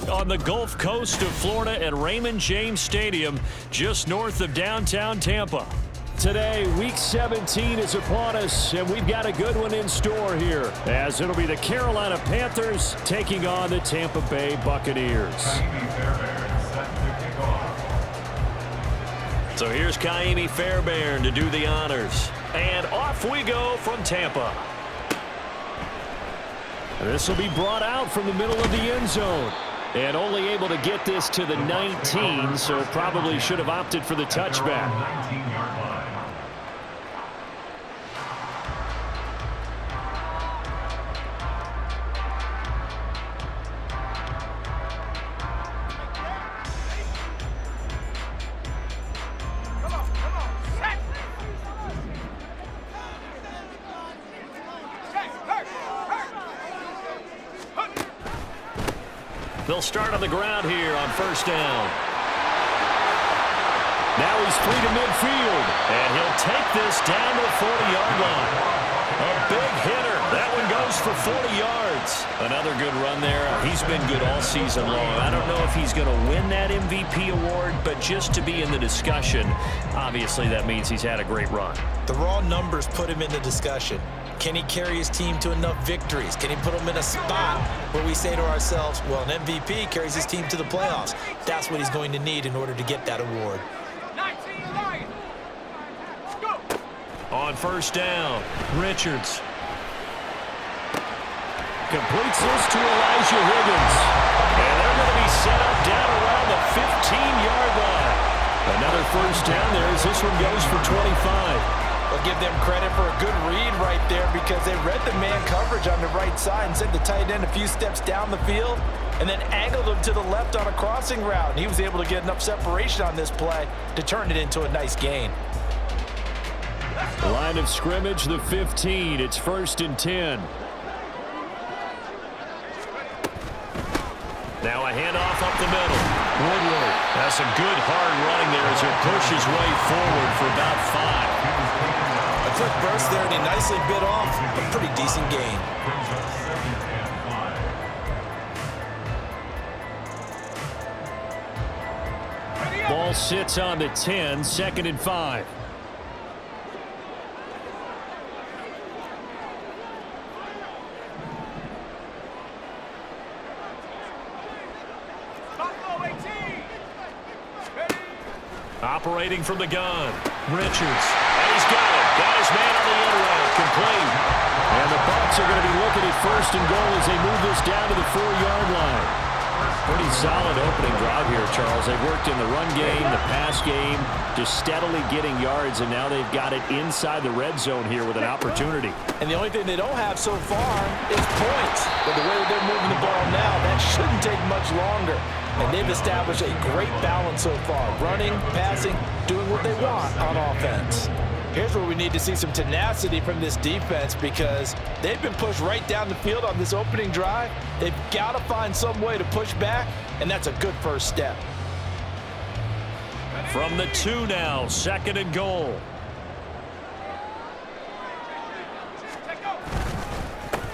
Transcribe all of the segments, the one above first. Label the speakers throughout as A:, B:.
A: on the Gulf Coast of Florida at Raymond James Stadium, just north of downtown Tampa. Today, Week 17 is upon us, and we've got a good one in store here, as it'll be the Carolina Panthers taking on the Tampa Bay Buccaneers. So here's Kaimi Fairbairn to do the honors. And off we go from Tampa. This will be brought out from the middle of the end zone. And only able to get this to the 19, so probably should have opted for the touchback.
B: 19-yard line.
A: They'll start on the ground here on first down. Now he's free to midfield, and he'll take this down to the 40-yard line. A big hitter. That one goes for 40 yards. Another good run there. He's been good all season long. I don't know if he's going to win that MVP award, but just to be in the discussion, obviously that means he's had a great run.
C: The raw numbers put him in the discussion. Can he carry his team to enough victories? Can he put them in a spot where we say to ourselves, well, an MVP carries his team to the playoffs. That's what he's going to need in order to get that award.
A: On first down, Richards completes this to Elijah Higgins. And they're going to be set up down around the 15-yard line. Another first down there as this one goes for 25.
C: I'll give them credit for a good read right there because they read the man coverage on the right side and sent the tight end a few steps down the field and then angled him to the left on a crossing route. And he was able to get enough separation on this play to turn it into a nice gain.
A: Line of scrimmage, the 15. It's 1st and 10. Now a handoff up the middle. Woodward has some good hard running there as he pushes his way forward for about 5.
C: A quick burst there, and he nicely bit off a pretty decent gain.
A: Ball sits on the 10, 2nd and 5. Operating from the gun, Richards, and he's got it. Got his man on the end route, complete. And the Bucs are going to be looking at 1st and goal as they move this down to the 4-yard line. Pretty solid opening drive here, Charles. They've worked in the run game, the pass game, just steadily getting yards, and now they've got it inside the red zone here with an opportunity.
C: And the only thing they don't have so far is points. But the way that they're moving the ball now, that shouldn't take much longer. And they've established a great balance so far. Running, passing, doing what they want on offense. Here's where we need to see some tenacity from this defense because they've been pushed right down the field on this opening drive. They've got to find some way to push back, and that's a good first step.
A: From the 2 now, 2nd and goal.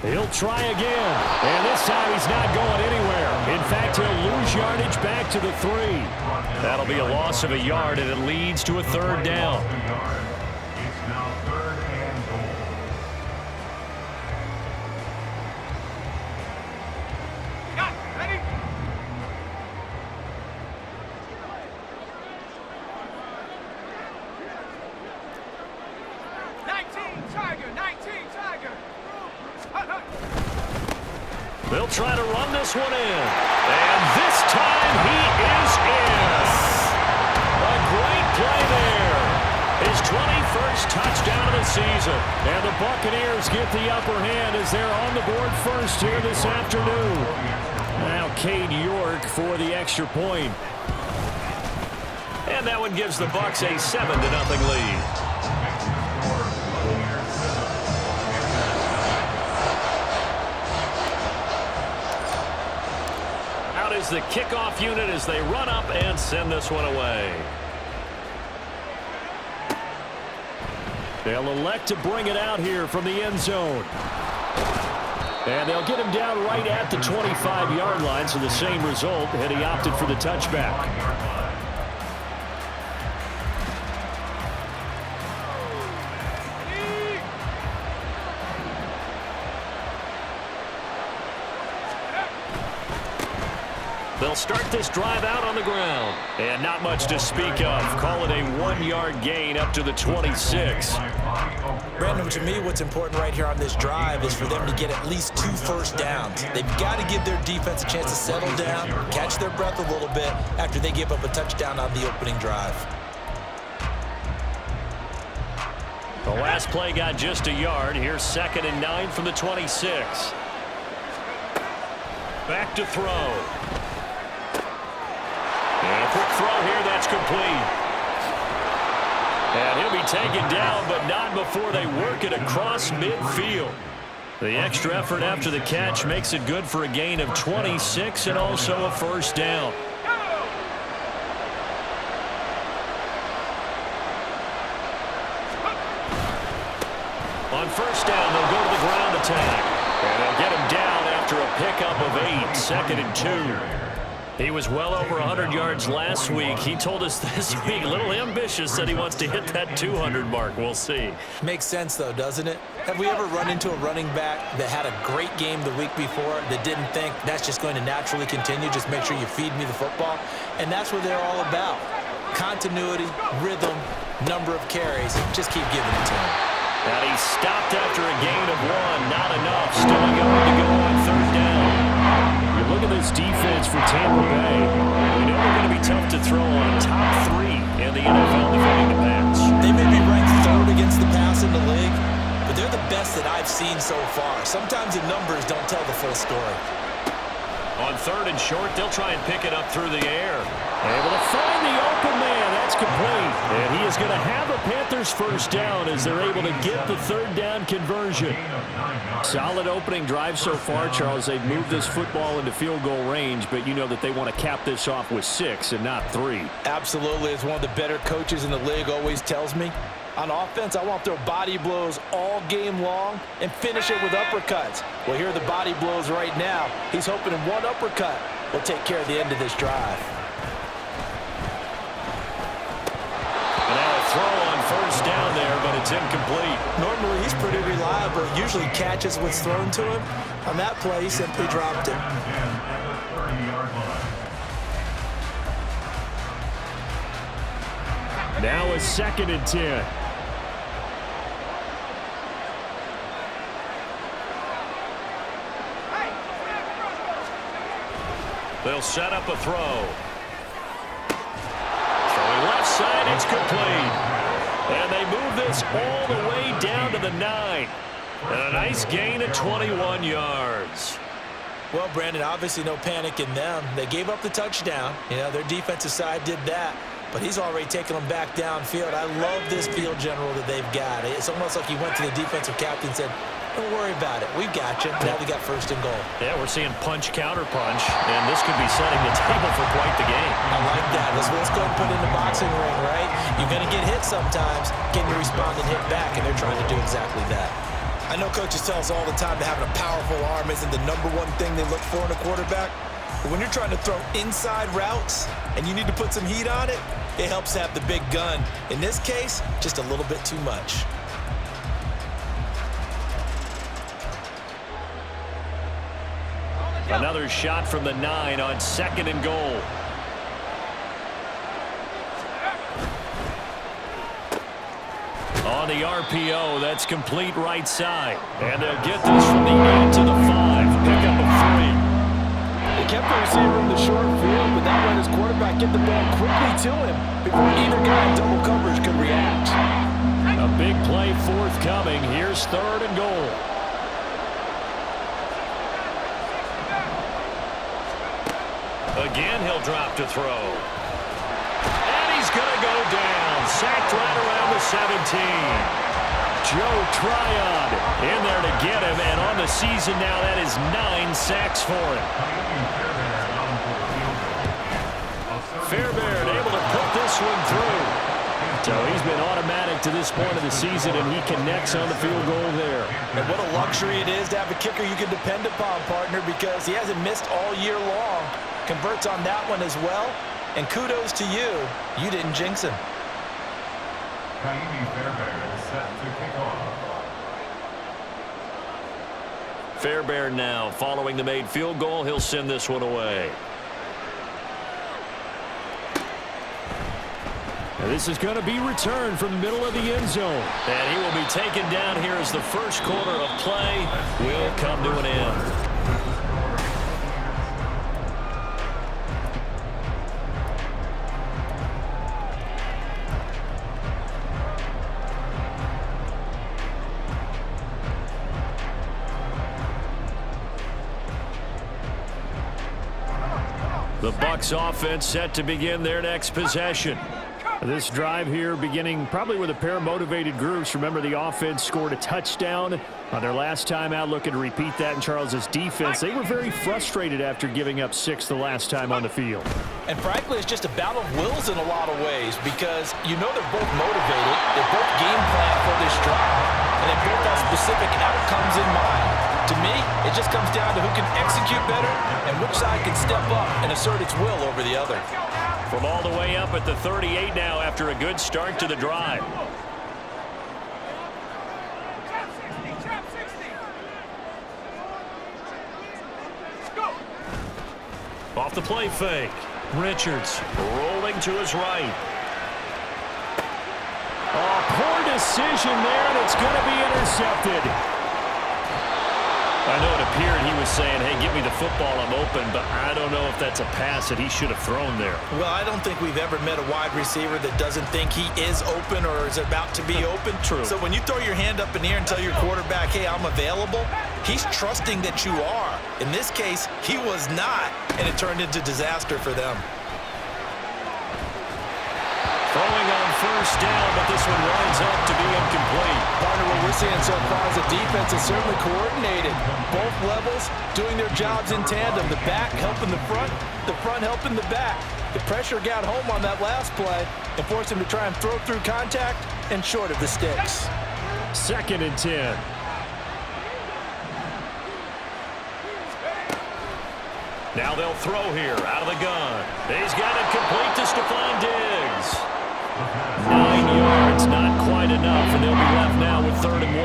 A: He'll try again, and this time he's not going anywhere. In fact, he'll lose yardage back to the 3. That'll be a loss of a yard, and it leads to a 3rd down.
B: It's now 3rd and goal.
D: Ready?
A: They'll try to run this one in. And this time he is in. A great play there. His 21st touchdown of the season. And the Buccaneers get the upper hand as they're on the board first here this afternoon. Now Cade York for the extra point. And that one gives the Bucs a 7-0 lead. Is the kickoff unit as they run up and send this one away. They'll elect to bring it out here from the end zone. And they'll get him down right at the 25-yard line, so the same result, and he opted for the touchback. They'll start this drive out on the ground. And not much to speak of. Call it a 1-yard gain up to the 26.
C: Brandon, to me, what's important right here on this drive is for them to get at least 2 first downs. They've got to give their defense a chance to settle down, catch their breath a little bit after they give up a touchdown on the opening drive.
A: The last play got just a yard. Here's 2nd and 9 from the 26. Back to throw. And a quick throw here, that's complete. And he'll be taken down, but not before they work it across midfield. The extra effort after the catch makes it good for a gain of 26 and also a first down. On first down, they'll go to the ground attack. And they'll get him down after a pickup of 8, 2nd and 2. He was well over 100 yards last week. He told us this week, a little ambitious, that he wants to hit that 200 mark. We'll see.
C: Makes sense, though, doesn't it? Have we ever run into a running back that had a great game the week before that didn't think that's just going to naturally continue, just make sure you feed me the football? And that's what they're all about. Continuity, rhythm, number of carries. Just keep giving it to him.
A: And he stopped after a gain of 1. Not enough. Still a yard to go on 3rd down. You look at this defense for Tampa Bay. We know they're going to be tough to throw on. Top 3 in the NFL defending the pass.
C: They may be ranked 3rd against the pass in the league, but they're the best that I've seen so far. Sometimes the numbers don't tell the full story.
A: On 3rd and short, they'll try and pick it up through the air. Able to find the open man. That's complete. And he is going to have a Panthers first down as they're able to get the 3rd down conversion. Solid opening drive so far, Charles. They've moved this football into field goal range, but you know that they want to cap this off with 6 and not 3.
C: Absolutely. As one of the better coaches in the league always tells me, on offense, I want their body blows all game long and finish it with uppercuts. Well, here are the body blows right now. He's hoping in one uppercut will take care of the end of this drive.
A: And now a throw on first down there, but it's incomplete.
C: Normally, he's pretty reliable. Usually catches what's thrown to him. On that play, he simply dropped it.
A: Now a 2nd and 10. They'll set up a throw. Throwing left side, it's complete. And they move this all the way down to the 9. And a nice gain of 21 yards.
C: Well, Brandon, obviously no panic in them. They gave up the touchdown. You know, their defensive side did that. But he's already taken them back downfield. I love this field general that they've got. It's almost like he went to the defensive captain and said, don't worry about it. We've got you. Now we got 1st and goal.
A: Yeah, we're seeing punch, counter punch, and this could be setting the table for quite the game.
C: I like that. Let's go and put it in the boxing ring, right? You're going to get hit sometimes. Can you respond and hit back? And they're trying to do exactly that. I know coaches tell us all the time that having a powerful arm isn't the #1 thing they look for in a quarterback. But when you're trying to throw inside routes and you need to put some heat on it, it helps to have the big gun. In this case, just a little bit too much.
A: Another shot from the 9 on 2nd and goal. On the RPO, that's complete right side. And they'll get this from the 8 to the 5. Pick up a 3.
C: They kept the receiver in the short field, but that let his quarterback get the ball quickly to him before either guy in double coverage could react.
A: A big play forthcoming. Here's 3rd and goal. Again, he'll drop to throw. And he's going to go down. Sacked right around the 17. Joe Tryon in there to get him. And on the season now, that is 9 sacks for him. Fairbairn able to put this one through. So he's been automatic to this point of the season, and he connects on the field goal there.
C: And what a luxury it is to have a kicker you can depend upon, partner, because he hasn't missed all year long. Converts on that one as well. And kudos to you. You didn't jinx him.
B: Fairbairn is set to kick off.
A: Fairbairn now, following the made field goal, he'll send this one away. And this is going to be returned from the middle of the end zone. And he will be taken down here as the first quarter of play will come to an end. The Bucs offense set to begin their next possession. This drive here beginning probably with a pair of motivated groups. Remember, the offense scored a touchdown on their last time out, looking to repeat that in Charles's defense. They were very frustrated after giving up 6 the last time on the field.
C: And frankly, it's just a battle of wills in a lot of ways because you know they're both motivated. They both game plan for this drive, and they both have specific outcomes in mind. To me, it just comes down to who can execute better and which side can step up and assert its will over the other.
A: From all the way up at the 38 now after a good start to the drive. Off the play fake. Richards rolling to his right. Oh, poor decision there, and it's going to be intercepted. I know it appeared he was saying, hey, give me the football, I'm open, but I don't know if that's a pass that he should have thrown there.
C: Well, I don't think we've ever met a wide receiver that doesn't think he is open or is about to be open.
A: True.
C: So when you throw your hand up in the air and tell your quarterback, hey, I'm available, he's trusting that you are. In this case, he was not, and it turned into disaster for them.
A: Throwing on first down, but this one winds up to be incomplete.
C: Partner, what we're seeing so far is the defense is certainly coordinated. Both levels doing their jobs in tandem. The back helping the front helping the back. The pressure got home on that last play and forced him to try and throw through contact and short of the sticks.
A: 2nd and 10. Now they'll throw here out of the gun. He's got it complete to Stephon Diggs. 9 yards, not quite enough, and they'll be left now with 3rd and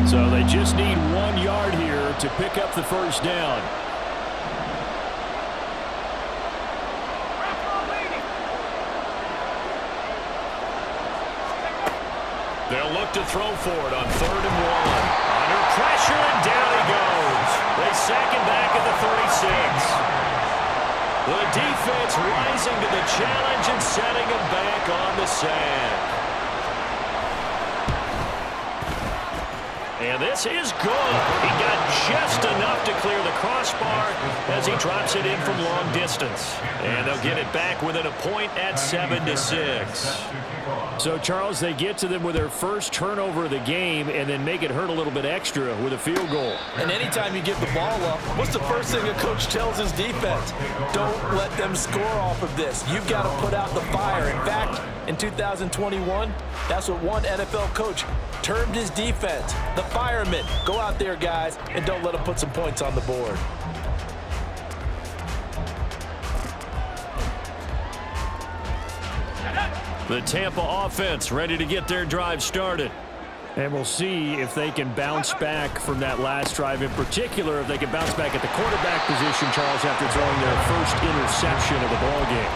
A: 1. So they just need 1 yard here to pick up the first down. They'll look to throw for it on 3rd and 1. Under pressure, and down he goes. They sack him back at the 36. The defense rising to the challenge and setting him back on the sack. And this is good. He got just enough to clear the crossbar as he drops it in from long distance. And they'll get it back within a point at 7-6. So, Charles, they get to them with their first turnover of the game and then make it hurt a little bit extra with a field goal.
C: And anytime you give the ball up, what's the first thing a coach tells his defense? Don't let them score off of this. You've got to put out the fire. In fact, in 2021, that's what one NFL coach termed his defense. The firemen. Go out there, guys, and don't let them put some points on the board.
A: The Tampa offense ready to get their drive started. And we'll see if they can bounce back from that last drive. In particular, if they can bounce back at the quarterback position, Charles, after throwing their first interception of the ballgame.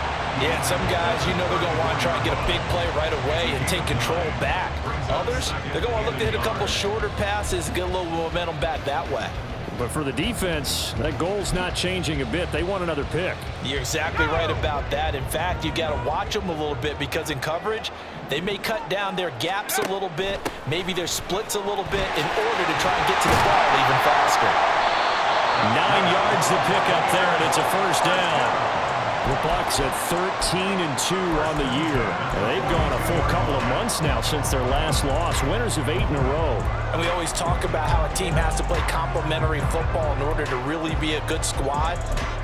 C: Yeah, some guys, you know they're going to want to try and get a big play right away and take control back. Others, they're going to look to hit a couple shorter passes and get a little momentum back that way.
A: But for the defense, that goal's not changing a bit. They want another pick.
C: You're exactly right about that. In fact, you've got to watch them a little bit because in coverage, they may cut down their gaps a little bit, maybe their splits a little bit in order to try and get to the ball even faster.
A: 9 yards to pick up there, and it's a first down. The Bucs at 13-2 on the year. They've gone a full couple of months now since their last loss. Winners of 8 in a row.
C: And we always talk about how a team has to play complementary football in order to really be a good squad.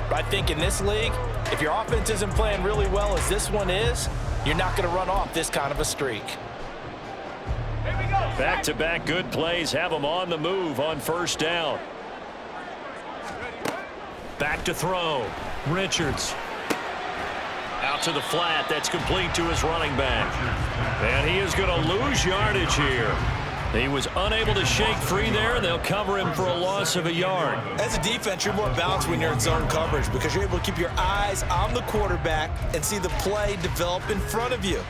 C: But I think in this league, if your offense isn't playing really well as this one is, you're not going to run off this kind of a streak.
A: Back-to-back good plays have them on the move on first down. Back to throw. Richards. Out to the flat. That's complete to his running back. And he is going to lose yardage here. He was unable to shake free there. They'll cover him for a loss of a yard.
C: As a defense, you're more balanced when you're in zone coverage because you're able to keep your eyes on the quarterback and see the play develop in front of you.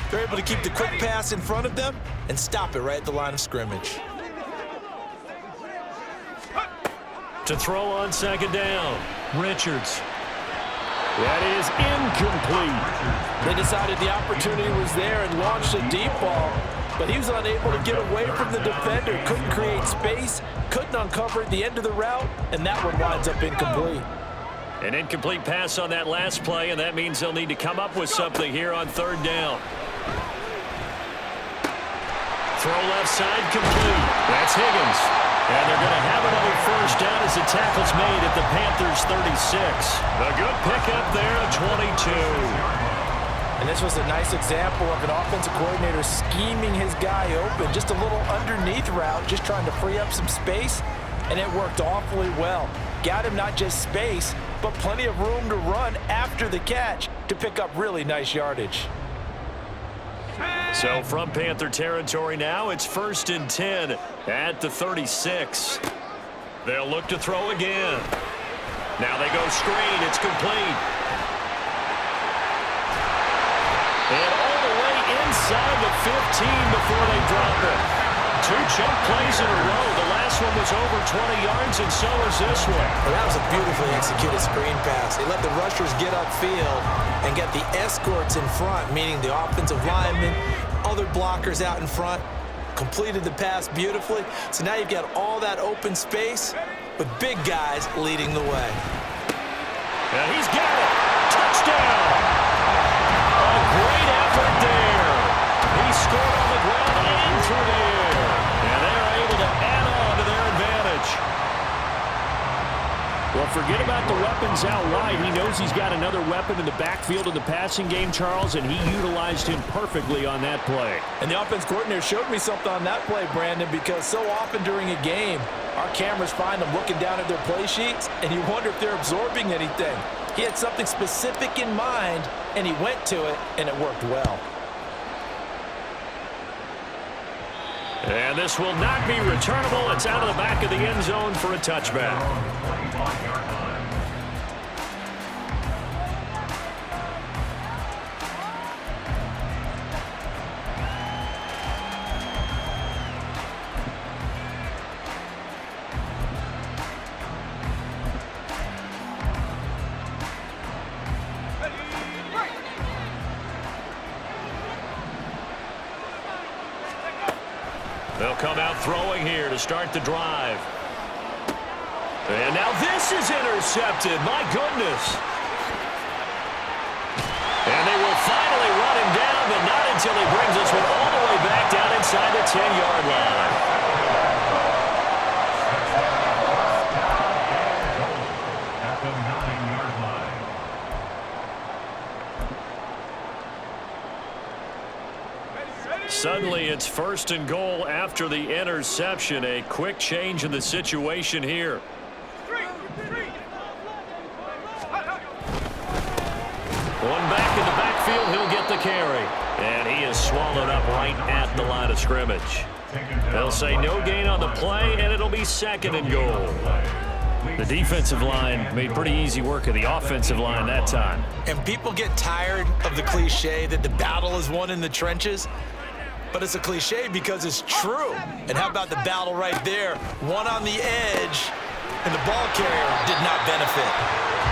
C: They're able to keep the quick pass in front of them and stop it right at the line of scrimmage.
A: To throw on second down. Richards. That is incomplete.
C: They decided the opportunity was there and launched a deep ball, but he was unable to get away from the defender, couldn't create space, couldn't uncover at the end of the route, and that one winds up incomplete.
A: An incomplete pass on that last play, and that means they'll need to come up with something here on third down. Throw left side complete. That's Higgins. And they're going to have another first down as the tackle's made at the Panthers 36. A good pickup there at 22.
C: And this was a nice example of an offensive coordinator scheming his guy open. Just a little underneath route, just trying to free up some space, and it worked awfully well. Got him not just space, but plenty of room to run after the catch to pick up really nice yardage.
A: So from Panther territory now, it's 1st and 10 at the 36. They'll look to throw again. Now they go screen. It's complete. And all the way inside the 15 before they drop it. 2 chunk plays in a row. The last one was over 20 yards, and so is this one.
C: Well, that was a beautifully executed screen pass. They let the rushers get upfield and get the escorts in front, meaning the offensive linemen, other blockers out in front, completed the pass beautifully. So now you've got all that open space with big guys leading the way.
A: And he's got it. Touchdown. A great effort there. He scored on the ground and through the air. And they're able to add on to their advantage. Well, forget about the weapons out wide. He knows he's got another weapon in the backfield of the passing game, Charles, and he utilized him perfectly on that play.
C: And the offense coordinator showed me something on that play, Brandon, because so often during a game, our cameras find them looking down at their play sheets, and you wonder if they're absorbing anything. He had something specific in mind, and he went to it, and it worked well.
A: And this will not be returnable. It's out of the back of the end zone for a touchback. They'll come out throwing here to start the drive. And now this is intercepted. My goodness. And they will finally run him down, but not until he brings this one all the way back down inside the 10-yard line.
B: At the 9-yard line.
A: Suddenly it's 1st and goal after the interception. A quick change in the situation here. One back in the backfield, he'll get the carry. And he is swallowed up right at the line of scrimmage. They'll say no gain on the play, and it'll be 2nd and goal. The defensive line made pretty easy work of the offensive line that time.
C: And people get tired of the cliche that the battle is won in the trenches. But it's a cliche because it's true. And how about the battle right there? One on the edge, and the ball carrier did not benefit.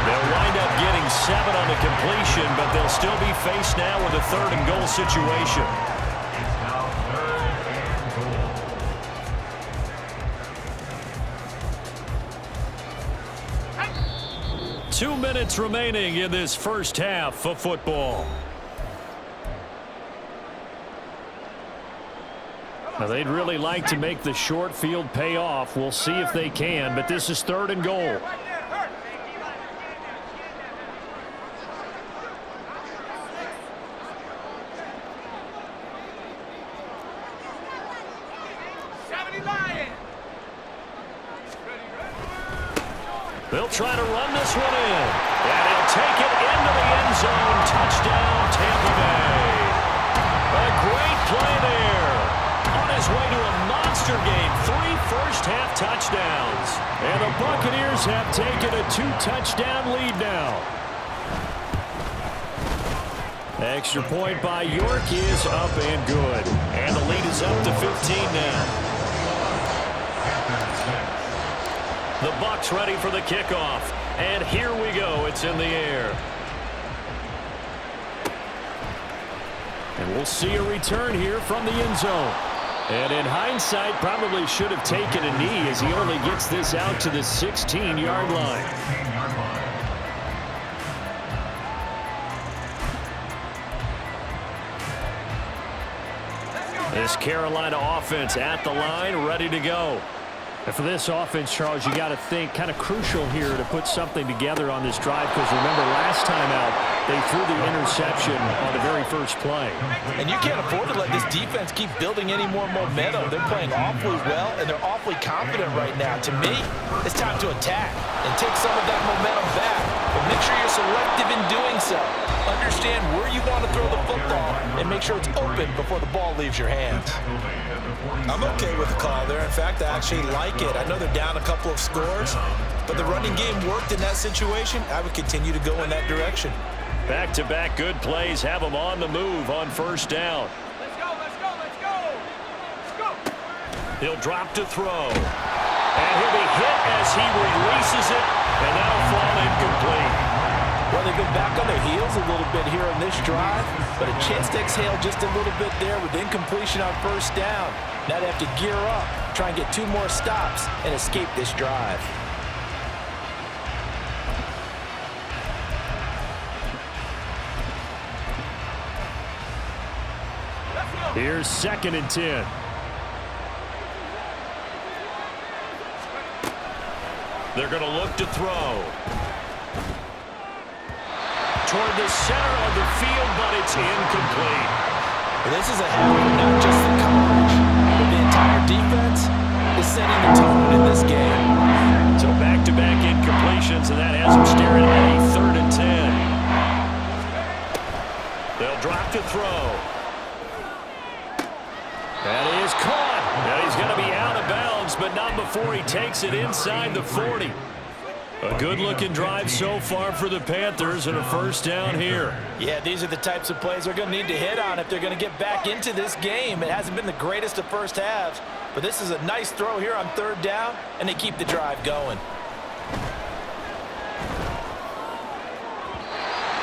A: They'll wind up getting 7 on the completion, but they'll still be faced now with a 3rd and goal situation.
B: Now 3rd and goal.
A: 2 minutes remaining in this first half of football. Now, they'd really like to make the short field pay off. We'll see if they can, but this is 3rd and goal. They'll try to run this one in. And he'll take it into the end zone. Touchdown, Tampa Bay. A great play there. On his way to a monster game. 3 first-half touchdowns. And the Buccaneers have taken a 2-touchdown lead now. Extra point by York is up and good. And the lead is up to 15 now. The Bucs ready for the kickoff. And here we go. It's in the air. And we'll see a return here from the end zone. And in hindsight, probably should have taken a knee as he only gets this out to the 16-yard line. This Carolina offense at the line, ready to go. And for this offense, Charles, you got to think kind of crucial here to put something together on this drive, because remember last time out they threw the interception on the very first play.
C: And you can't afford to let this defense keep building any more momentum. They're playing awfully well, and they're awfully confident right now. To me, it's time to attack and take some of that momentum back. But make sure you're selective in doing so. Understand where you want to throw the football and make sure it's open before the ball leaves your hands.
E: I'm okay with the call there. In fact, I actually like it. I know they're down a couple of scores, but the running game worked in that situation. I would continue to go in that direction.
A: Back-to-back good plays have them on the move on first down.
D: Let's go, let's go, let's go. Let's go.
A: He'll drop to throw. And he'll be hit as he releases it, and that'll fall incomplete.
C: Well, they've been back on their heels a little bit here on this drive, but a chance to exhale just a little bit there with incompletion on first down. Now they have to gear up, try and get 2 more stops, and escape this drive.
A: Here's 2nd and 10. They're going to look to throw. Toward the center of the field, but it's incomplete.
C: This is a half of not just the coverage, but the entire defense is setting the tone in this game.
A: So back-to-back incompletions, and that has them staring at a 3rd and 10. They'll drop to throw. That is caught. Now he's going to be out of bounds, but not before he takes it inside the 40. A good-looking drive so far for the Panthers, and a first down here.
C: Yeah, these are the types of plays they're going to need to hit on if they're going to get back into this game. It hasn't been the greatest of first halves, but this is a nice throw here on 3rd down, and they keep the drive going.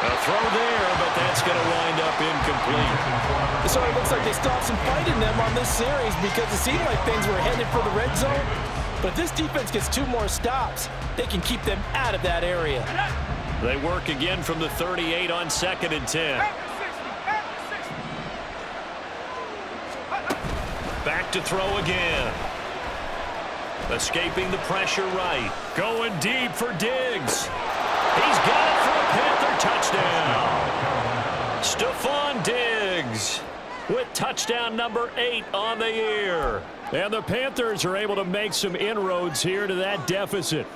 A: A throw there, but that's going to wind up incomplete.
C: So it looks like they still have some fight in them on this series, because it seemed like things were headed for the red zone. But if this defense gets 2 more stops, they can keep them out of that area.
A: They work again from the 38 on 2nd and 10. Back to throw again. Escaping the pressure right. Going deep for Diggs. He's got it for a Panther touchdown. Stephon Diggs with touchdown number 8 on the year. And the Panthers are able to make some inroads here to that deficit.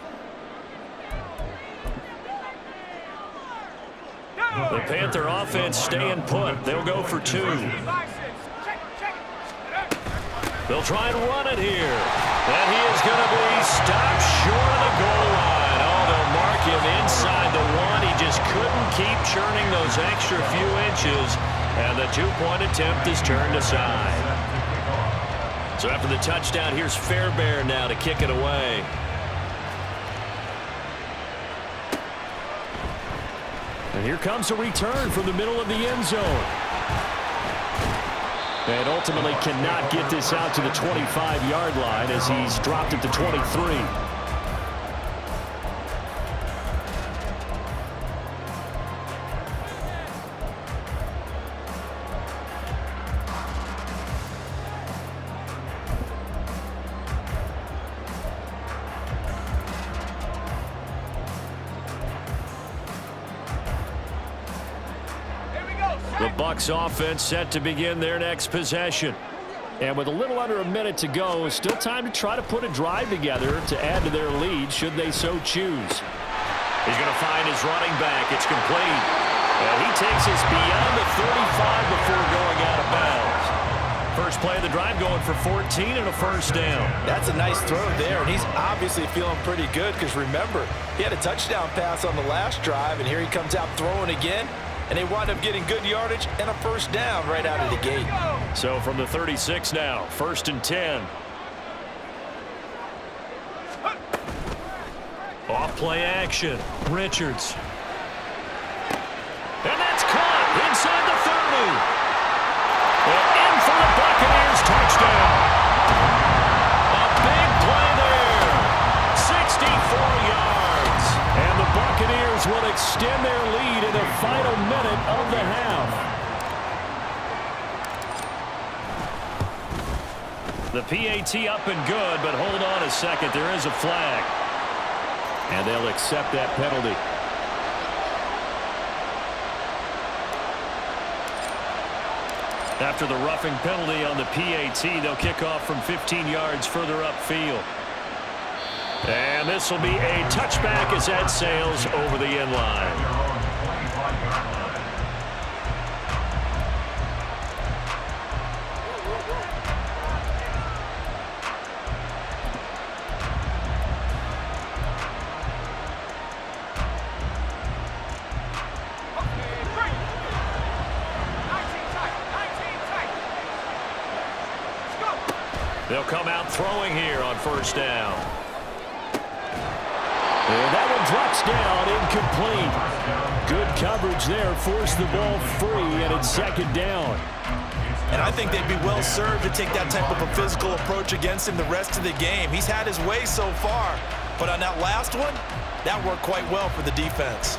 A: The Panther offense staying put. They'll go for 2. They'll try and run it here. And he is going to be stopped short of the goal line. Oh, they'll mark him inside the 1. He just couldn't keep churning those extra few inches. And the 2-point attempt is turned aside. So after the touchdown, here's Fairbairn now to kick it away. And here comes a return from the middle of the end zone. And ultimately cannot get this out to the 25-yard line as he's dropped it to 23. The Bucs offense set to begin their next possession. And with a little under a minute to go, still time to try to put a drive together to add to their lead should they so choose. He's going to find his running back. It's complete. And he takes us beyond the 35 before going out of bounds. First play of the drive going for 14 and a first down.
C: That's a nice throw there, and he's obviously feeling pretty good because remember, he had a touchdown pass on the last drive, and here he comes out throwing again, and they wind up getting good yardage and a first down right out of the gate.
A: So from the 36 now, 1st and 10. Off play action, Richards. And that's caught inside the 30. And in for the Buccaneers touchdown. A big play there. 64 yards. And the Buccaneers will extend their lead in the final minute of the half. The PAT up and good, but hold on a second. There is a flag. And they'll accept that penalty. After the roughing penalty on the PAT, they'll kick off from 15 yards further upfield. And this will be a touchback as that sails over the end line. They'll come out throwing here on first down. And that one drops down, incomplete. Good coverage there, forced the ball free, and it's 2nd down.
E: And I think they'd be well served to take that type of a physical approach against him the rest of the game. He's had his way so far, but on that last one, that worked quite well for the defense.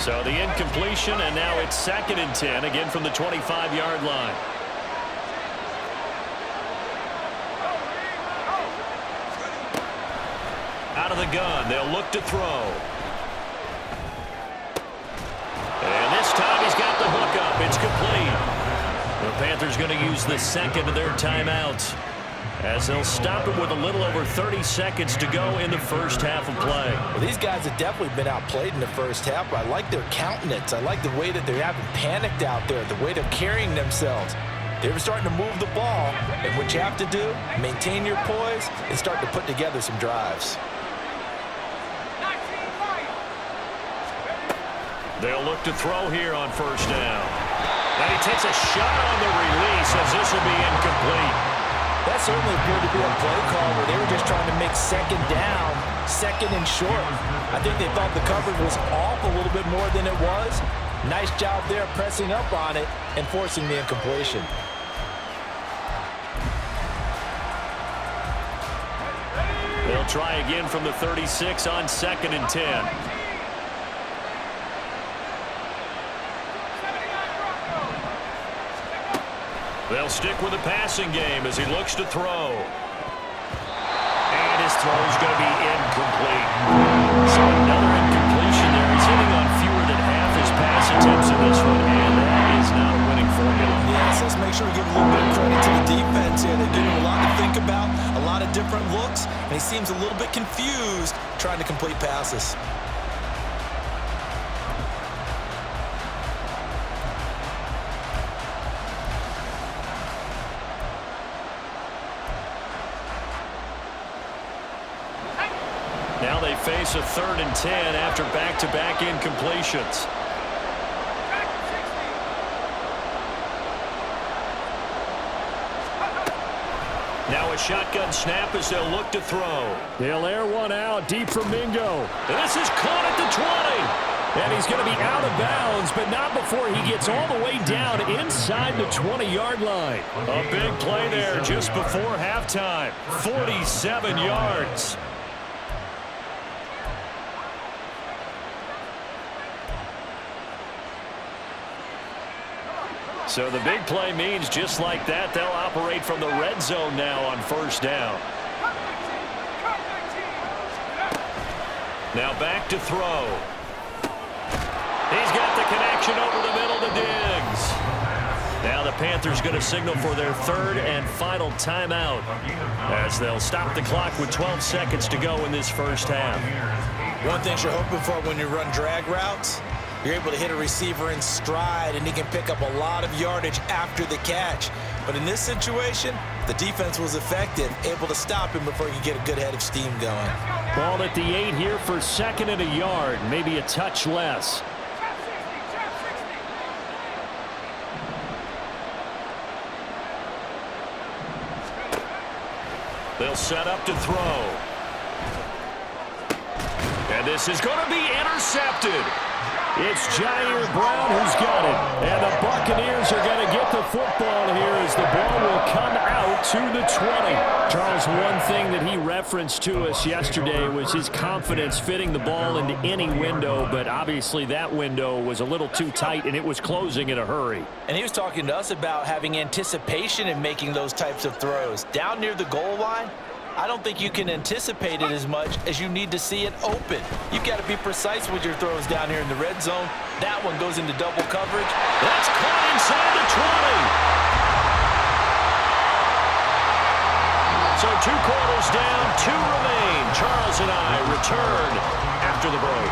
A: So the incompletion, and now it's 2nd and 10, again from the 25-yard line. Out of the gun, they'll look to throw. And this time he's got the hook up. It's complete. The Panthers going to use the 2nd of their timeouts, as they'll stop him with a little over 30 seconds to go in the first half of play.
C: Well, these guys have definitely been outplayed in the first half, but I like their countenance. I like the way that they haven't panicked out there, the way they're carrying themselves. They're starting to move the ball, and what you have to do, maintain your poise and start to put together some drives.
A: They'll look to throw here on first down. And he takes a shot on the release as this will be incomplete.
C: That certainly appeared to be a play call where they were just trying to make 2nd down, 2nd and short. I think they thought the coverage was off a little bit more than it was. Nice job there pressing up on it and forcing the incompletion.
A: They'll try again from the 36 on 2nd and 10. They'll stick with the passing game as he looks to throw. And his throw's going to be incomplete. So another incompletion there. He's hitting on fewer than half his pass attempts in this one, and that is not a winning formula.
E: Yes, let's make sure we give a little bit of credit to the defense here. They're giving him a lot to think about, a lot of different looks, and he seems a little bit confused trying to complete passes.
A: Now they face a 3rd and 10 after back-to-back incompletions. Now a shotgun snap as they'll look to throw. They'll air one out deep for Mingo. And this is caught at the 20. And he's going to be out of bounds, but not before he gets all the way down inside the 20-yard line. A big play there just before halftime. 47 yards. So the big play means just like that, they'll operate from the red zone now on first down. Now back to throw. He's got the connection over the middle to Diggs. Now the Panthers going to signal for their third and final timeout as they'll stop the clock with 12 seconds to go in this first half.
E: One thing you're hoping for when you run drag routes, you're able to hit a receiver in stride, and he can pick up a lot of yardage after the catch. But in this situation, the defense was effective, able to stop him before he could get a good head of steam going.
A: Ball at the 8 here for second and a yard, maybe a touch less. They'll set up to throw. And this is going to be intercepted. It's Jair Brown who's got it. And the Buccaneers are going to get the football here as the ball will come out to the 20. Charles, one thing that he referenced to us yesterday was his confidence fitting the ball into any window, but obviously that window was a little too tight and it was closing in a hurry.
C: And he was talking to us about having anticipation in making those types of throws. Down near the goal line, I don't think you can anticipate it as much as you need to see it open. You've got to be precise with your throws down here in the red zone. That one goes into double coverage.
A: That's caught inside the 20. So 2 quarters down, 2 remain. Charles and I return after the break.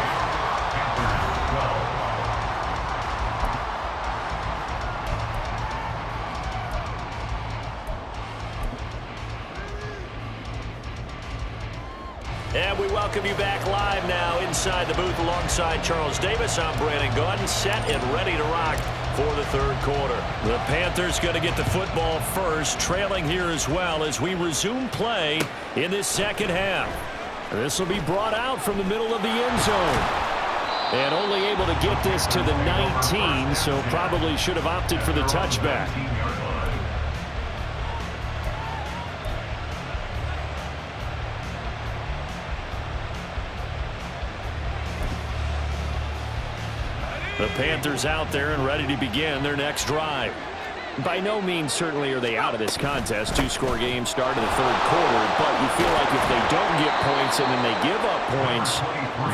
A: And we welcome you back live now inside the booth alongside Charles Davis. I'm Brandon Gaudin, set and ready to rock for the third quarter. The Panthers going to get the football first, trailing here as well as we resume play in this second half. This will be brought out from the middle of the end zone. And only able to get this to the 19, so probably should have opted for the touchback. The Panthers out there and ready to begin their next drive. By no means certainly are they out of this contest. 2-score game start of the third quarter, but you feel like if they don't get points and then they give up points,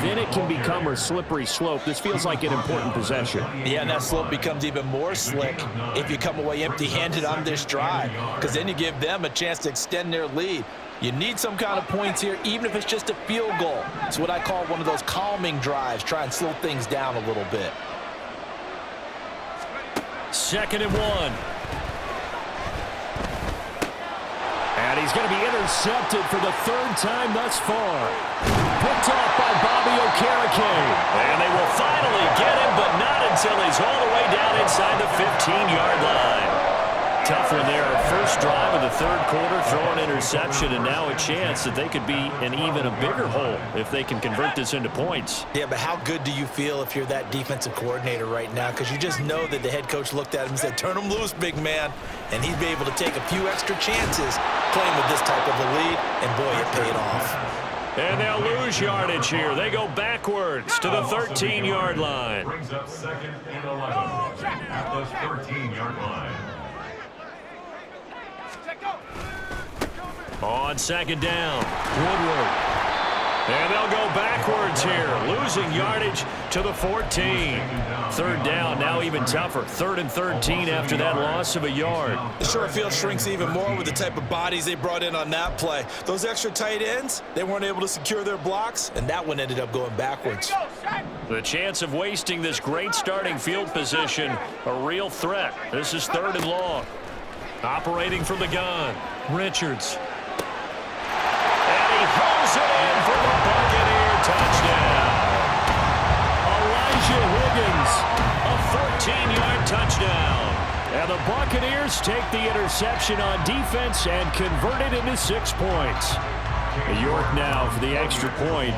A: then it can become a slippery slope. This feels like an important possession.
C: Yeah, and that slope becomes even more slick if you come away empty-handed on this drive, because then you give them a chance to extend their lead. You need some kind of points here, even if it's just a field goal. It's what I call one of those calming drives. Try and slow things down a little bit.
A: 2nd and 1. And he's going to be intercepted for the 3rd time thus far. Picked off by Bobby Okereke. And they will finally get him, but not until he's all the way down inside the 15-yard line. Tough one there. First drive of the third quarter, throw an interception, and now a chance that they could be in even a bigger hole if they can convert this into points.
E: Yeah, but how good do you feel if you're that defensive coordinator right now? Because you just know that the head coach looked at him and said, turn him loose, big man. And he'd be able to take a few extra chances playing with this type of a lead, and boy, it paid off.
A: And they'll lose yardage here. They go backwards to the 13-yard line.
B: Brings up 2nd and 11 at the 13-yard line.
A: On 2nd down, Woodward. And they'll go backwards here, losing yardage to the 14. 3rd down, now even tougher. 3rd and 13 after that loss of a yard.
E: The short field shrinks even more with the type of bodies they brought in on that play. Those extra tight ends, they weren't able to secure their blocks, and that one ended up going backwards.
A: The chance of wasting this great starting field position, a real threat. This is 3rd and long. Operating from the gun, Richards. And he hauls it in for the Buccaneer touchdown. Elijah Higgins, a 14-yard touchdown. And the Buccaneers take the interception on defense and convert it into 6 points. York now for the extra point.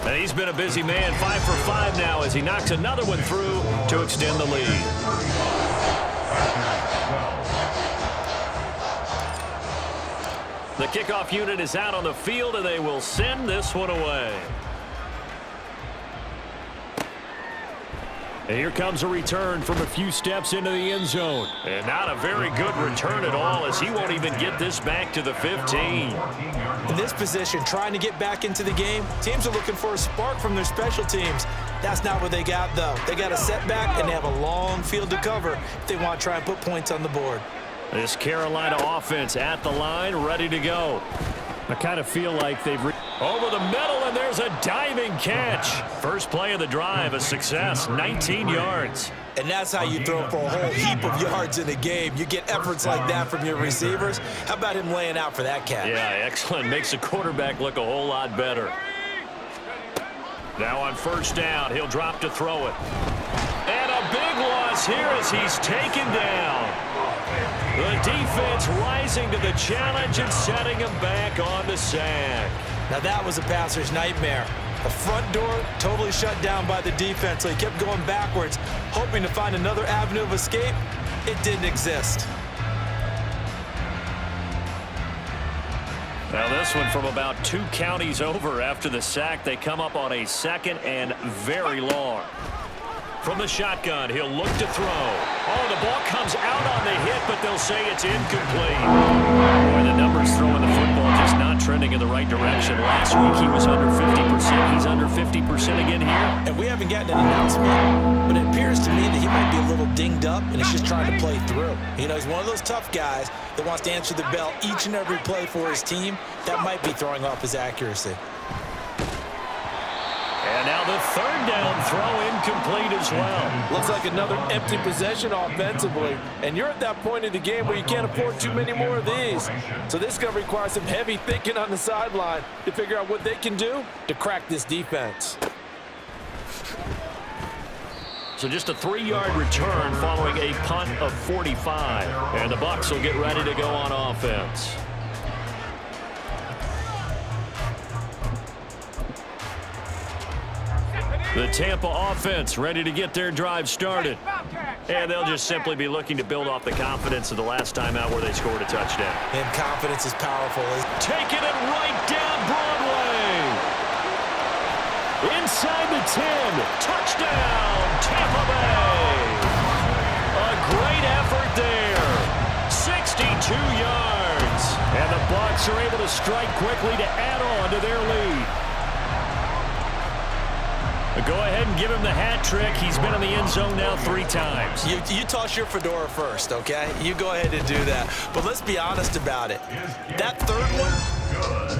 A: And he's been a busy man, 5 for 5 now as he knocks another one through to extend the lead. The kickoff unit is out on the field, and they will send this one away. And here comes a return from a few steps into the end zone. And not a very good return at all, as he won't even get this back to the 15.
E: In this position, trying to get back into the game, teams are looking for a spark from their special teams. That's not what they got, though. They got a setback, and they have a long field to cover if they want to try and put points on the board.
A: This Carolina offense at the line, ready to go. I kind of feel like they've over the middle, and there's a diving catch. First play of the drive, a success, 19 yards.
E: And that's how you throw for a whole heap of yards in a game. You get efforts like that from your receivers. How about him laying out for that catch?
A: Yeah, excellent. Makes the quarterback look a whole lot better. Now on first down, he'll drop to throw it. And a big loss here as he's taken down. The defense rising to the challenge and setting him back on the sack.
E: Now that was a passer's nightmare. The front door totally shut down by the defense, so he kept going backwards, hoping to find another avenue of escape. It didn't exist.
A: Now this one from about 2 counties over after the sack. They come up on a 2nd and very long. From the shotgun, he'll look to throw. Oh, the ball comes out on the hit, but they'll say it's incomplete. Boy, the numbers throwing the football just not trending in the right direction. Last week he was under 50%. He's under 50% again here.
E: And we haven't gotten an announcement, but it appears to me that he might be a little dinged up and is just trying to play through. You know, he's one of those tough guys that wants to answer the bell each and every play for his team. That might be throwing off his accuracy.
A: And now the 3rd down throw incomplete as well.
C: Looks like another empty possession offensively. And you're at that point in the game where you can't afford too many more of these. So this is going to require some heavy thinking on the sideline to figure out what they can do to crack this defense.
A: So just a 3-yard return following a punt of 45. And the Bucs will get ready to go on offense. The Tampa offense ready to get their drive started. And they'll just simply be looking to build off the confidence of the last time out where they scored a touchdown.
E: And confidence is powerful.
A: Taking it right down Broadway. Inside the 10. Touchdown, Tampa Bay. A great effort there. 62 yards. And the Bucs are able to strike quickly to add on to their lead. Go ahead and give him the hat trick. He's been in the end zone now 3 times.
E: You toss your fedora first, okay? You go ahead and do that. But let's be honest about it. That 3rd one,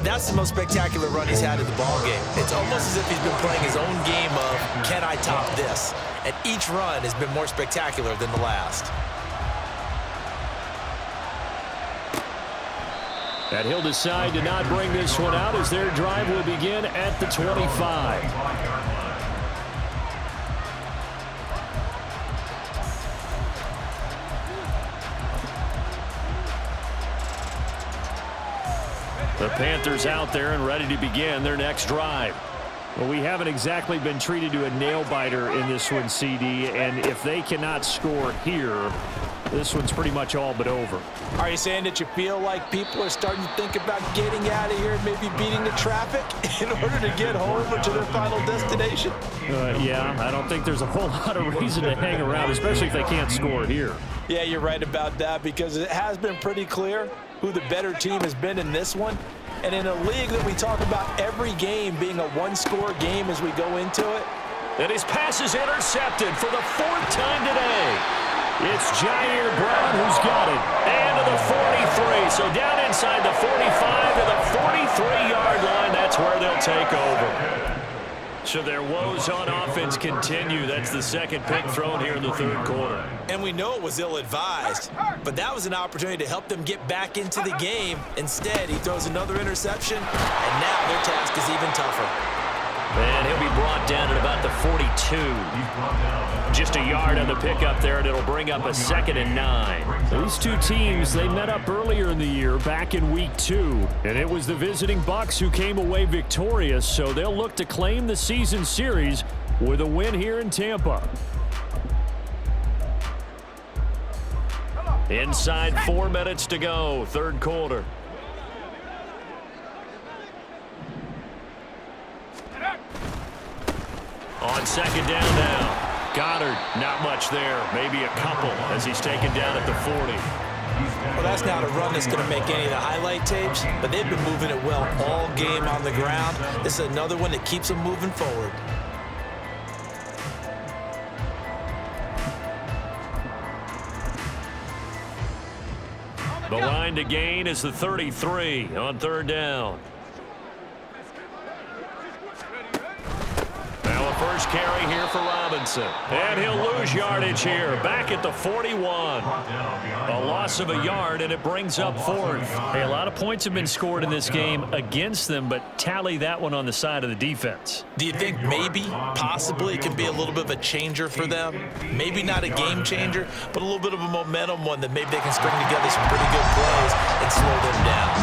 E: that's the most spectacular run he's had in the ballgame. It's almost as if he's been playing his own game of, can I top this? And each run has been more spectacular than the last.
A: And he'll decide to not bring this one out as their drive will begin at the 25. The Panthers out there and ready to begin their next drive. Well, we haven't exactly been treated to a nail-biter in this one, CD, and if they cannot score here, this one's pretty much all but over.
C: Are you saying that you feel like people are starting to think about getting out of here and maybe beating the traffic in order to get home or to their final destination?
A: Yeah, I don't think there's a whole lot of reason to hang around, especially if they can't score here.
C: Yeah, you're right about that because it has been pretty clear who the better team has been in this one. And in a league that we talk about every game being a 1-score game as we go into it.
A: And his pass is intercepted for the 4th time today. It's Jair Brown who's got it. And to the 43. So down inside the 45 to the 43-yard line. That's where they'll take over. So their woes on offense continue. That's the 2nd pick thrown here in the 3rd quarter.
E: And we know it was ill-advised, but that was an opportunity to help them get back into the game. Instead, he throws another interception, and now their task is even tougher.
A: And he'll be brought down at about the 42. Just a yard on the pickup there, and it'll bring up a 2nd and 9. These two teams, they met up earlier in the year back in week 2, and it was the visiting Bucs who came away victorious, so they'll look to claim the season series with a win here in Tampa. Inside 4 minutes to go, 3rd quarter. On 2nd down now. Goddard, not much there. Maybe a couple as he's taken down at the 40.
C: Well, that's not a run that's going to make any of the highlight tapes, but they've been moving it well all game on the ground. This is another one that keeps them moving forward.
A: The line to gain is the 33 on third down. Now a first carry here for Robinson. And he'll lose yardage here. Back at the 41. A loss of a yard, and it brings up fourth.
F: Hey, a lot of points have been scored in this game against them, but tally that one on the side of the defense.
C: Do you think maybe, possibly, it can be a little bit of a changer for them? Maybe not a game changer, but a little bit of a momentum one that maybe they can string together some pretty good plays and slow them down.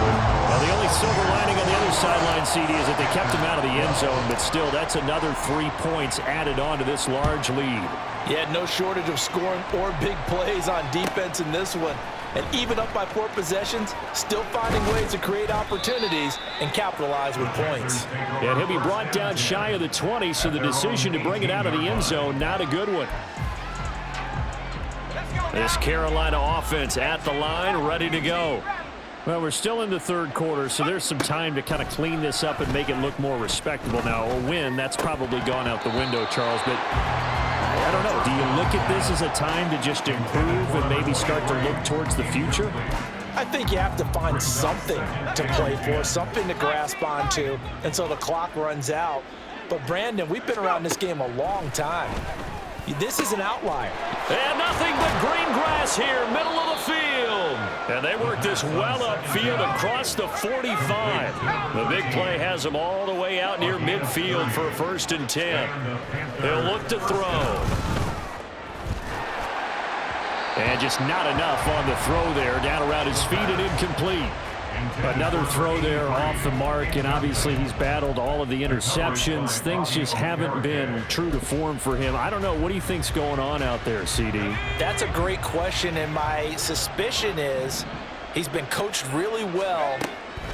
A: Well, the only silver lining on the other sideline, CD, is that they kept him out of the end zone, but still, that's another 3 points added on to this large lead.
C: Yeah, no shortage of scoring or big plays on defense in this one. And even up by 4 possessions, still finding ways to create opportunities and capitalize with points.
A: And he'll be brought down shy of the 20, so the decision to bring it out of the end zone, not a good one. This Carolina offense at the line, ready to go. Well, we're still in the third quarter, so there's some time to kind of clean this up and make it look more respectable. Now, a win, that's probably gone out the window, Charles, but I don't know. Do you look at this as a time to just improve and maybe start to look towards the future?
C: I think you have to find something to play for, something to grasp onto until the clock runs out. But, Brandon, we've been around this game a long time. This is an outlier.
A: And nothing but green grass here, middle of the field. And they work this well upfield across the 45. The big play has them all the way out near midfield for a 1st and 10. They'll look to throw. And just not enough on the throw there. Down around his feet and incomplete. Another throw there off the mark, and obviously he's battled all of the interceptions. Things just haven't been true to form for him. I don't know. What do you think's going on out there, CD?
C: That's a great question, and my suspicion is he's been coached really well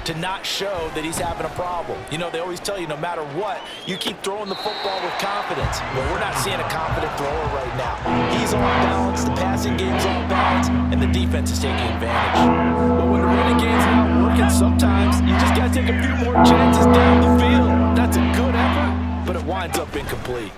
C: to not show that he's having a problem. You know, they always tell you no matter what, you keep throwing the football with confidence. Well, we're not seeing a confident thrower right now. He's off balance, the passing game's off balance, and the defense is taking advantage. But when the running game's not working, sometimes you just got to take a few more chances down the field. That's a good effort, but it winds up incomplete.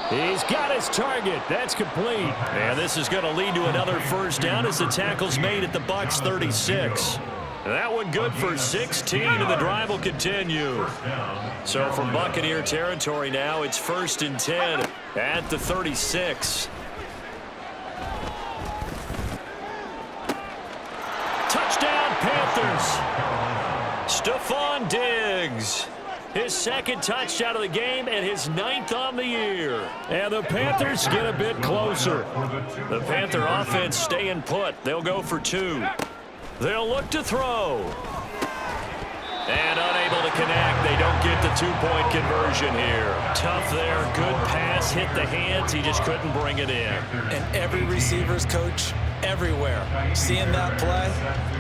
A: He's got his target. That's complete. And this is going to lead to another first down as the tackle's made at the Bucs 36. That one good for 16, and the drive will continue. So from Buccaneer territory now, it's 1st and 10 at the 36. Touchdown, Panthers. Stephon Diggs. His 2nd touchdown of the game and his 9th on the year. And the Panthers get a bit closer. The Panther offense staying put. They'll go for 2. They'll look to throw. And unable to connect. They don't get the 2-point conversion here. Tough there. Good pass. Hit the hands. He just couldn't bring it in.
C: And every receiver's coach everywhere. Seeing that play,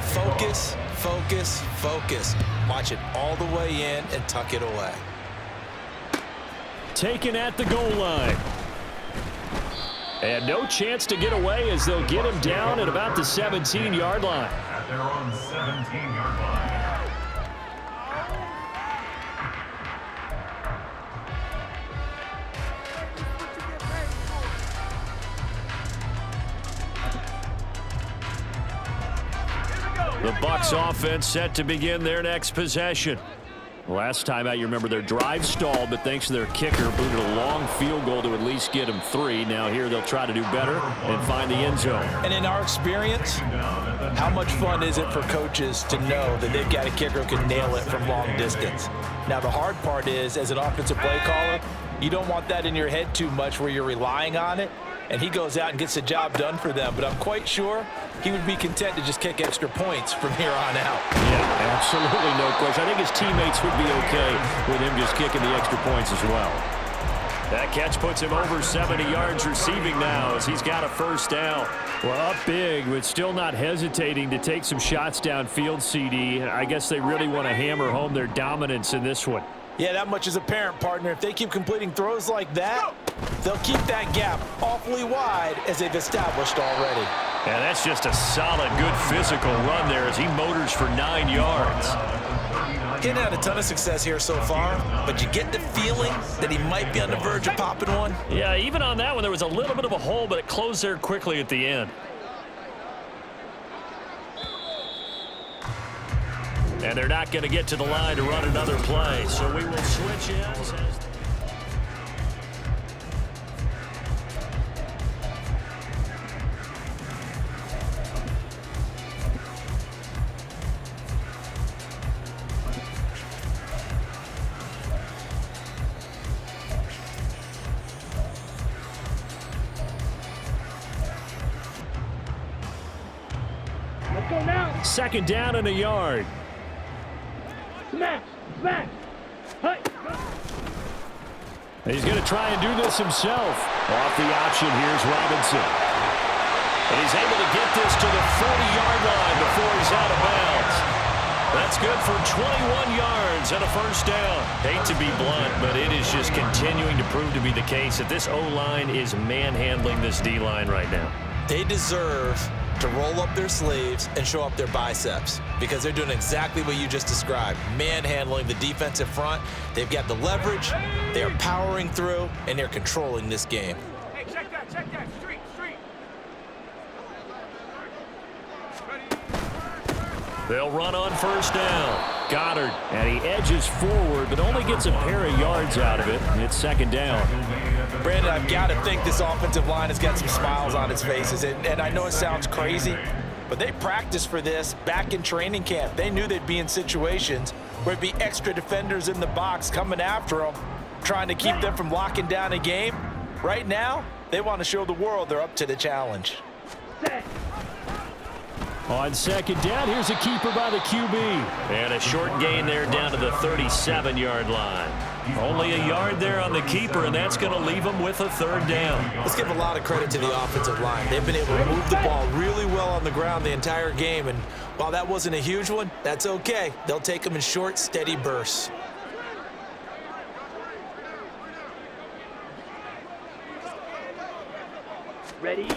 C: focus, focus, focus. Watch it all the way in and tuck it away.
A: Taken at the goal line. And no chance to get away as they'll get him down at about the 17-yard line.
B: At their own 17-yard line.
A: The Bucs offense set to begin their next possession. Last time out, you remember their drive stalled, but thanks to their kicker, booted a long field goal to at least get them 3. Now here they'll try to do better and find the end zone.
C: And in our experience, how much fun is it for coaches to know that they've got a kicker who can nail it from long distance? Now the hard part is, as an offensive play caller, you don't want that in your head too much where you're relying on it. And he goes out and gets the job done for them. But I'm quite sure he would be content to just kick extra points from here on out.
A: Yeah, absolutely no question. I think his teammates would be okay with him just kicking the extra points as well. That catch puts him over 70 yards receiving now as he's got a first down. Well, up big, but still not hesitating to take some shots downfield, CD. I guess they really want to hammer home their dominance in this one.
C: Yeah, that much is apparent, partner. If they keep completing throws like that, they'll keep that gap awfully wide as they've established already.
F: Yeah, that's just a solid, good physical run there as he motors for 9 yards.
E: Getting had a ton of success here so far, but you get the feeling that he might be on the verge of popping one.
F: Yeah, even on that one, there was a little bit of a hole, but it closed there quickly at the end. And they're not going to get to the line to run another play, so we will switch ends.
D: Let's go now.
F: Second down and a yard.
D: Smash. Smash. Hey.
A: He's going to try and do this himself. Off the option, here's Robinson. And he's able to get this to the 40-yard line before he's out of bounds. That's good for 21 yards and a first down. Hate to be blunt, but it is just continuing to prove to be the case that this O-line is manhandling this D-line right now.
E: They deserve to roll up their sleeves and show up their biceps because they're doing exactly what you just described, manhandling the defensive front. They've got the leverage, they're powering through, and they're controlling this game.
D: Hey, check that. Street.
A: They'll run on first down. Goddard, and he edges forward, but only gets a pair of yards out of it, and it's second down.
C: Brandon, I've got to think this offensive line has got some smiles on its faces. And I know it sounds crazy, but they practiced for this back in training camp. They knew they'd be in situations where there'd be extra defenders in the box coming after them, trying to keep them from locking down a game. Right now, they want to show the world they're up to the challenge.
A: On second down, here's a keeper by the QB.
F: And a short gain there down to the 37-yard line. Only a yard there on the keeper, and that's going to leave them with a third down.
E: Let's give a lot of credit to the offensive line. They've been able to move the ball really well on the ground the entire game, and while that wasn't a huge one, that's okay. They'll take them in short, steady bursts.
D: Ready?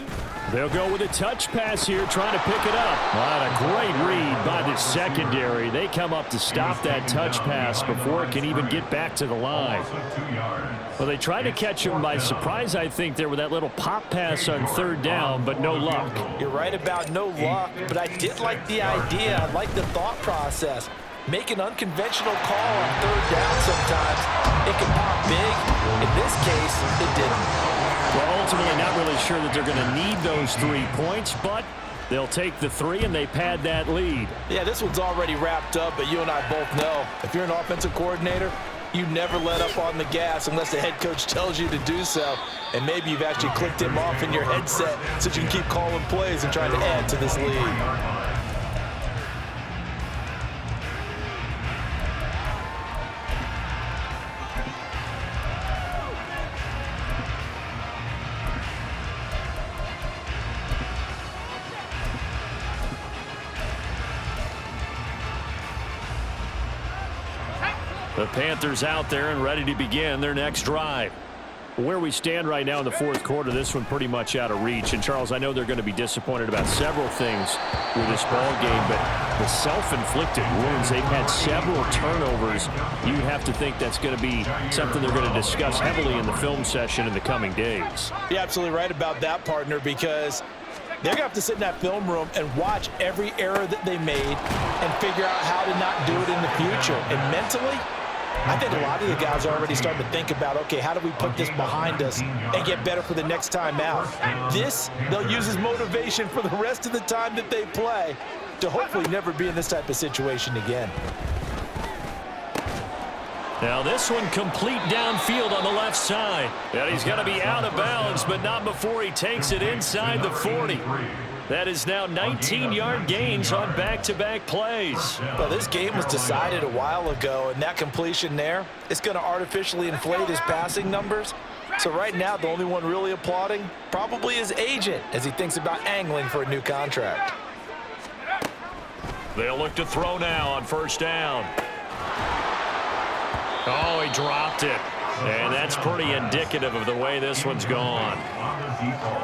A: They'll go with a touch pass here, trying to pick it up. What a great read by the secondary. They come up to stop that touch pass before it can even get back to the line. Well, they tried to catch him by surprise, I think, there with that little pop pass on third down, but no luck.
C: You're right about no luck, but I did like the idea. I like the thought process. Make an unconventional call on third down sometimes. It can pop big. In this case, it didn't.
A: Well, ultimately, not really sure that they're going to need those 3 points, but they'll take the 3 and they pad that lead.
C: Yeah, this one's already wrapped up, but you and I both know if you're an offensive coordinator, you never let up on the gas unless the head coach tells you to do so. And maybe you've actually clicked him off in your headset so you can keep calling plays and trying to add to this lead.
A: The Panthers out there and ready to begin their next drive. Where we stand right now in the fourth quarter, this one pretty much out of reach. And, Charles, I know they're going to be disappointed about several things with this ball game, but the self-inflicted wounds, they've had several turnovers. You have to think that's going to be something they're going to discuss heavily in the film session in the coming days.
C: You're absolutely right about that, partner, because they're going to have to sit in that film room and watch every error that they made and figure out how to not do it in the future. And mentally, I think a lot of the guys are already starting to think about, okay, how do we put this behind us and get better for the next time out? This, they'll use as motivation for the rest of the time that they play to hopefully never be in this type of situation again.
A: Now this one complete downfield on the left side. And he's going to be out of bounds, but not before he takes it inside the 40. That is now 19-yard gains on back-to-back plays.
C: Well, this game was decided a while ago, and that completion there is going to artificially inflate his passing numbers. So right now, the only one really applauding probably his agent as he thinks about angling for a new contract.
A: They'll look to throw now on first down.
F: Oh, he dropped it. And that's pretty indicative of the way this one's gone.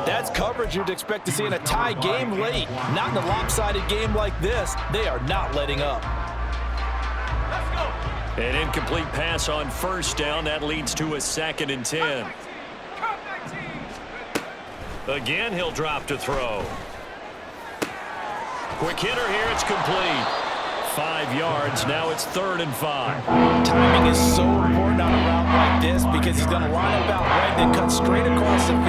C: That's coverage you'd expect to see in a tie game late. Not in a lopsided game like this. They are not letting up.
F: An incomplete pass on first down. That leads to a 2nd and 10. Again, he'll drop to throw. Quick hitter here. It's complete. 5 yards. Now it's 3rd and 5.
C: Timing is so important on a route like this because he's going to line up out right, then cut straight across the field.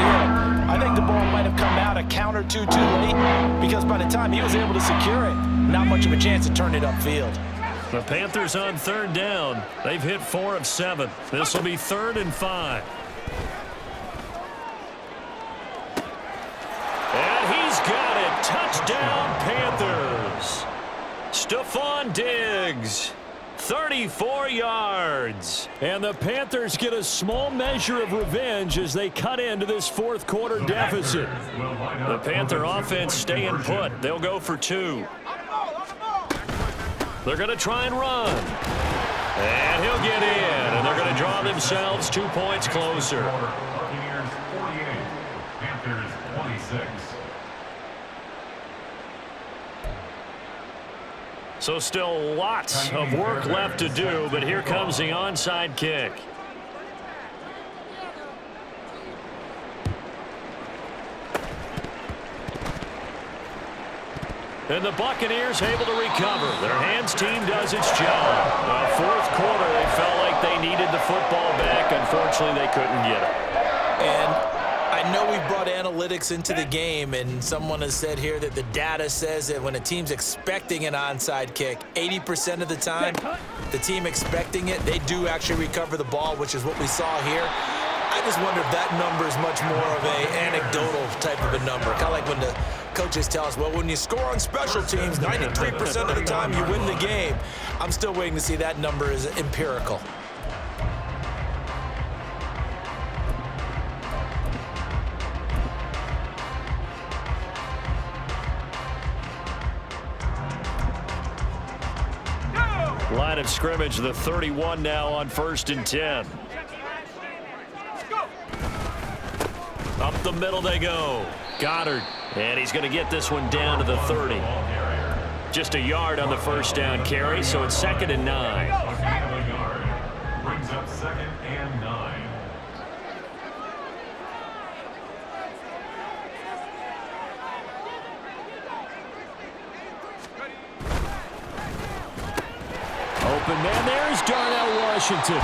C: I think the ball might have come out a count or two too late because by the time he was able to secure it, not much of a chance to turn it upfield.
F: The Panthers on 3rd down. They've hit 4 of 7. This will be 3rd and 5. And he's got it. Touchdown, Panthers. Stephon Diggs, 34 yards. And the Panthers get a small measure of revenge as they cut into this 4th quarter deficit. The Panther offense staying put. They'll go for 2. They're going to try and run. And he'll get in. And they're going to draw themselves 2 points closer.
B: Buccaneers 48, Panthers 26.
F: So still lots of work left to do, but here comes the onside kick. And the Buccaneers able to recover. Their hands team does its job. 4th quarter, they felt like they needed the football back. Unfortunately, they couldn't get it.
E: And I know we brought analytics into the game, and someone has said here that the data says that when a team's expecting an onside kick, 80% of the time, the team expecting it, they do actually recover the ball, which is what we saw here. I just wonder if that number is much more of an anecdotal type of a number. Kind of like when the coaches tell us, well, when you score on special teams, 93% of the time you win the game. I'm still waiting to see that number is empirical.
F: Line of scrimmage, the 31 now on 1st and 10. Up the middle they go. Goddard. And he's going to get this one down to the 30. Just a yard on the first down carry, so it's 2nd and 9.
B: Brings up 2nd and 9.
A: Open man, there's Darnell Washington.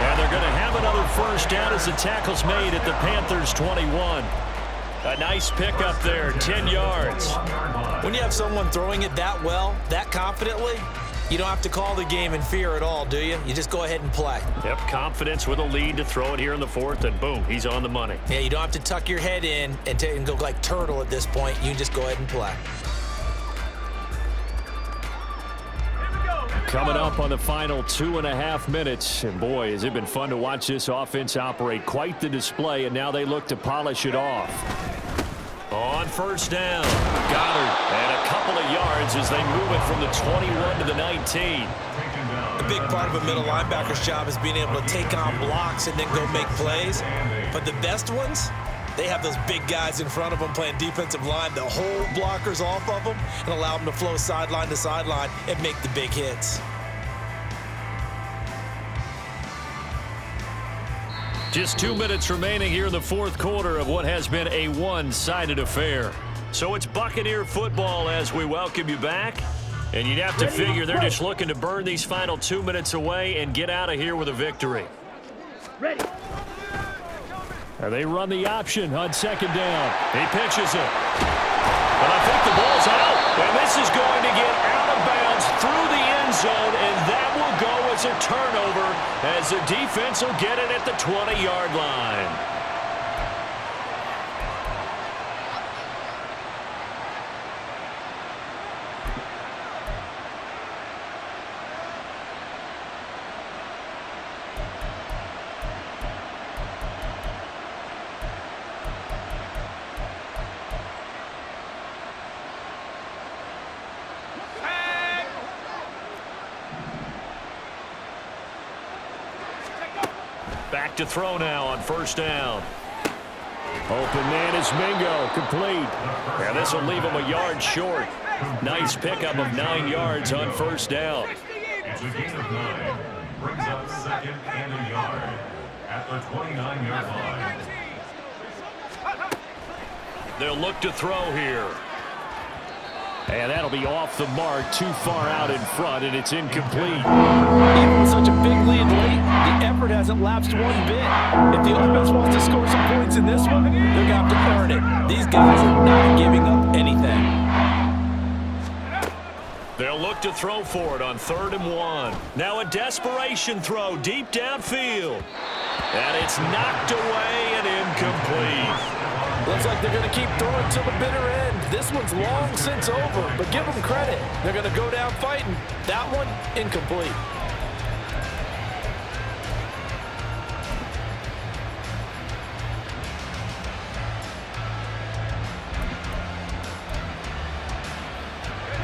A: And they're going to have another first down as the tackle's made at the Panthers' 21. A nice pickup there, 10 yards.
E: When you have someone throwing it that well, that confidently, you don't have to call the game in fear at all, do you? You just go ahead and play.
F: Yep, confidence with a lead to throw it here in the 4th, and boom, he's on the money.
E: Yeah, you don't have to tuck your head in and go like turtle at this point. You can just go ahead and play.
A: Coming up on the final 2.5 minutes. And boy, has it been fun to watch this offense operate. Quite the display, and now they look to polish it off.
F: On first down, Goddard, and a couple of yards as they move it from the 21 to the 19.
E: A big part of a middle linebacker's job is being able to take on blocks and then go make plays. But the best ones, they have those big guys in front of them playing defensive line that hold blockers off of them and allow them to flow sideline to sideline and make the big hits.
F: Just 2 minutes remaining here in the 4th quarter of what has been a one-sided affair. So it's Buccaneer football as we welcome you back. And you'd have to figure they're just looking to burn these final 2 minutes away and get out of here with a victory.
D: Ready.
A: And they run the option on 2nd down.
F: He pitches it. But I think the ball's out. And this is going to get out of bounds through the end zone, and that will go as a turnover as the defense will get it at the 20-yard line.
A: Back to throw now on first down. Open man is Mingo, complete. And this will leave him a yard short. Nice pickup of 9 yards on first down.
B: It's a gain of 9. Brings up second and a yard at the 29-yard line.
A: They'll look to throw here. And that'll be off the mark, too far out in front, and it's incomplete.
C: Even with such a big lead late, the effort hasn't lapsed one bit. If the offense wants to score some points in this one, they're going to have to earn it. These guys are not giving up anything.
A: They'll look to throw for it on 3rd and 1. Now a desperation throw deep downfield. And it's knocked away and incomplete.
C: Looks like they're going to keep throwing till the bitter end. This one's long since over, but give them credit. They're going to go down fighting. That one, incomplete.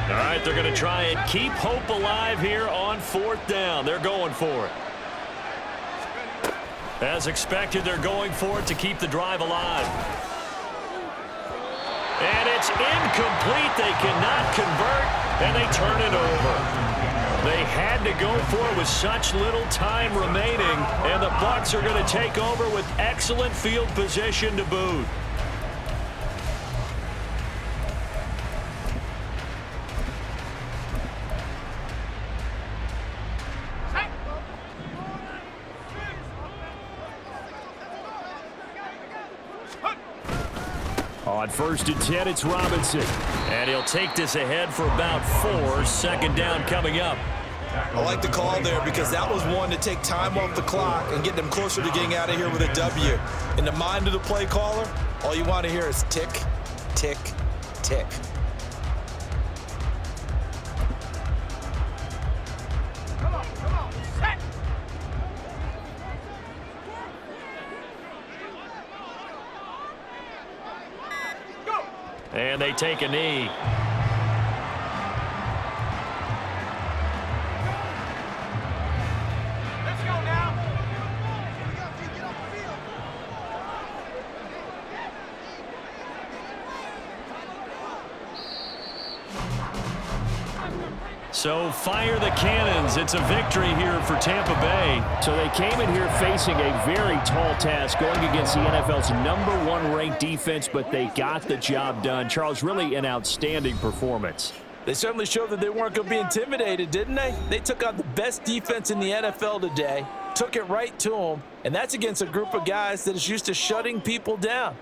A: All right, they're going to try and keep hope alive here on 4th down. They're going for it. As expected, they're going for it to keep the drive alive. And it's incomplete. They cannot convert, and they turn it over. They had to go for it with such little time remaining, and the Bucs are going to take over with excellent field position to boot. On 1st and 10, it's Robinson. And he'll take this ahead for about 4. 2nd down coming up.
E: I like the call there because that was one to take time off the clock and get them closer to getting out of here with a W. In the mind of the play caller, all you want to hear is tick, tick, tick.
A: And they take a knee.
D: Let's go now.
A: So fire the cannons. It's a victory here for Tampa Bay.
F: So they came in here facing a very tall task going against the NFL's #1 ranked defense, but they got the job done. Charles, really an outstanding performance.
C: They certainly showed that they weren't going to be intimidated, didn't they? They took out the best defense in the NFL today, took it right to them, and that's against a group of guys that is used to shutting people down.